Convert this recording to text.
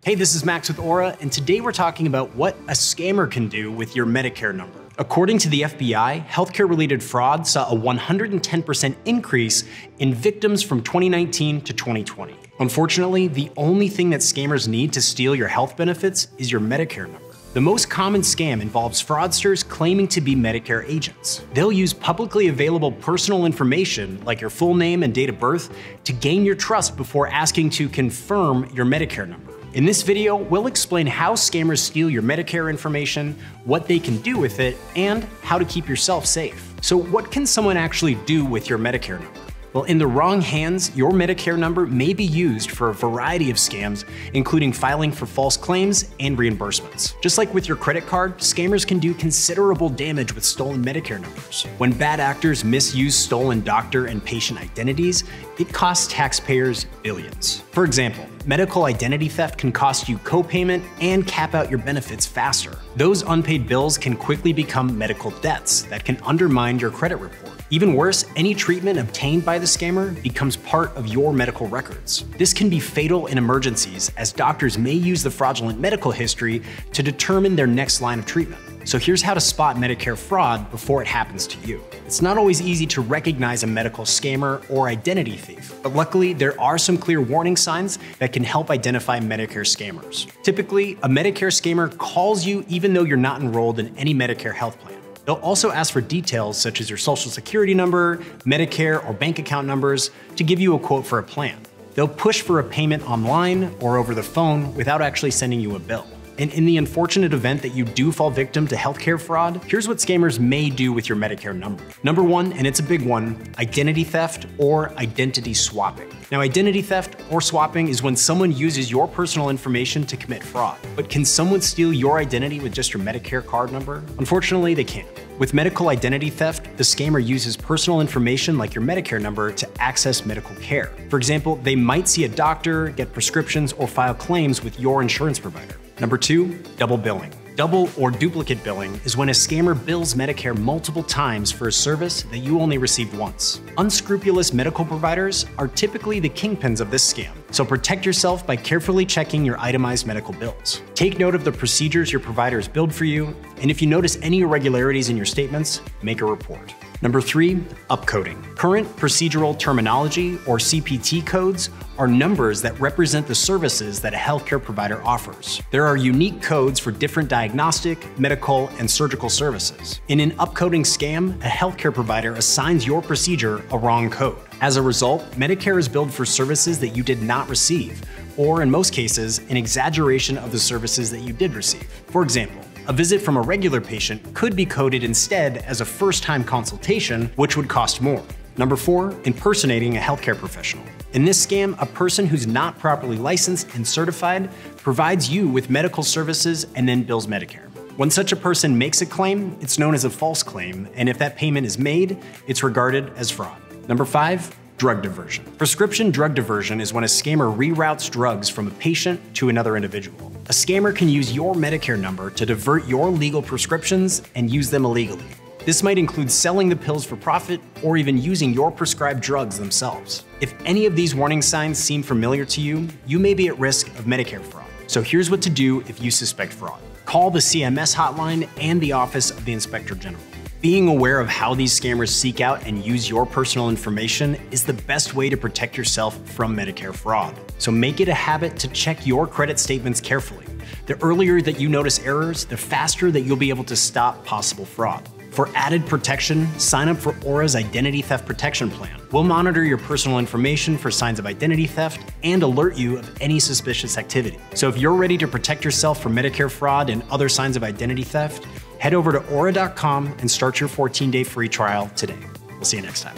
Hey, this is Max with Aura, and today we're talking about what a scammer can do with your Medicare number. According to the FBI, healthcare-related fraud saw a 110% increase in victims from 2019 to 2020. Unfortunately, the only thing that scammers need to steal your health benefits is your Medicare number. The most common scam involves fraudsters claiming to be Medicare agents. They'll use publicly available personal information, like your full name and date of birth, to gain your trust before asking to confirm your Medicare number. In this video, we'll explain how scammers steal your Medicare information, what they can do with it, and how to keep yourself safe. So what can someone actually do with your Medicare number? Well, in the wrong hands, your Medicare number may be used for a variety of scams, including filing for false claims and reimbursements. Just like with your credit card, scammers can do considerable damage with stolen Medicare numbers. When bad actors misuse stolen doctor and patient identities, it costs taxpayers billions. For example, medical identity theft can cost you co-payment and cap out your benefits faster. Those unpaid bills can quickly become medical debts that can undermine your credit report. Even worse, any treatment obtained by the scammer becomes part of your medical records. This can be fatal in emergencies, as doctors may use the fraudulent medical history to determine their next line of treatment. So here's how to spot Medicare fraud before it happens to you. It's not always easy to recognize a medical scammer or identity thief, but luckily there are some clear warning signs that can help identify Medicare scammers. Typically, a Medicare scammer calls you even though you're not enrolled in any Medicare health plan. They'll also ask for details such as your social security number, Medicare, or bank account numbers to give you a quote for a plan. They'll push for a payment online or over the phone without actually sending you a bill. And in the unfortunate event that you do fall victim to healthcare fraud, here's what scammers may do with your Medicare number. Number one, and it's a big one, identity theft or identity swapping. Now, identity theft or swapping is when someone uses your personal information to commit fraud. But can someone steal your identity with just your Medicare card number? Unfortunately, they can't. With medical identity theft, the scammer uses personal information like your Medicare number to access medical care. For example, they might see a doctor, get prescriptions, or file claims with your insurance provider. Number two, double billing. Double or duplicate billing is when a scammer bills Medicare multiple times for a service that you only received once. Unscrupulous medical providers are typically the kingpins of this scam, so protect yourself by carefully checking your itemized medical bills. Take note of the procedures your provider has billed for you, and if you notice any irregularities in your statements, make a report. Number three, upcoding. Current procedural terminology, or CPT codes, are numbers that represent the services that a healthcare provider offers. There are unique codes for different diagnostic, medical, and surgical services. In an upcoding scam, a healthcare provider assigns your procedure a wrong code. As a result, Medicare is billed for services that you did not receive, or in most cases, an exaggeration of the services that you did receive. For example, a visit from a regular patient could be coded instead as a first-time consultation, which would cost more. Number four, impersonating a healthcare professional. In this scam, a person who's not properly licensed and certified provides you with medical services and then bills Medicare. When such a person makes a claim, it's known as a false claim, and if that payment is made, it's regarded as fraud. Number five, drug diversion. Prescription drug diversion is when a scammer reroutes drugs from a patient to another individual. A scammer can use your Medicare number to divert your legal prescriptions and use them illegally. This might include selling the pills for profit or even using your prescribed drugs themselves. If any of these warning signs seem familiar to you, you may be at risk of Medicare fraud. So here's what to do if you suspect fraud. Call the CMS hotline and the Office of the Inspector General. Being aware of how these scammers seek out and use your personal information is the best way to protect yourself from Medicare fraud. So make it a habit to check your credit statements carefully. The earlier that you notice errors, the faster that you'll be able to stop possible fraud. For added protection, sign up for Aura's Identity Theft Protection Plan. We'll monitor your personal information for signs of identity theft and alert you of any suspicious activity. So if you're ready to protect yourself from Medicare fraud and other signs of identity theft, head over to aura.com and start your 14-day free trial today. We'll see you next time.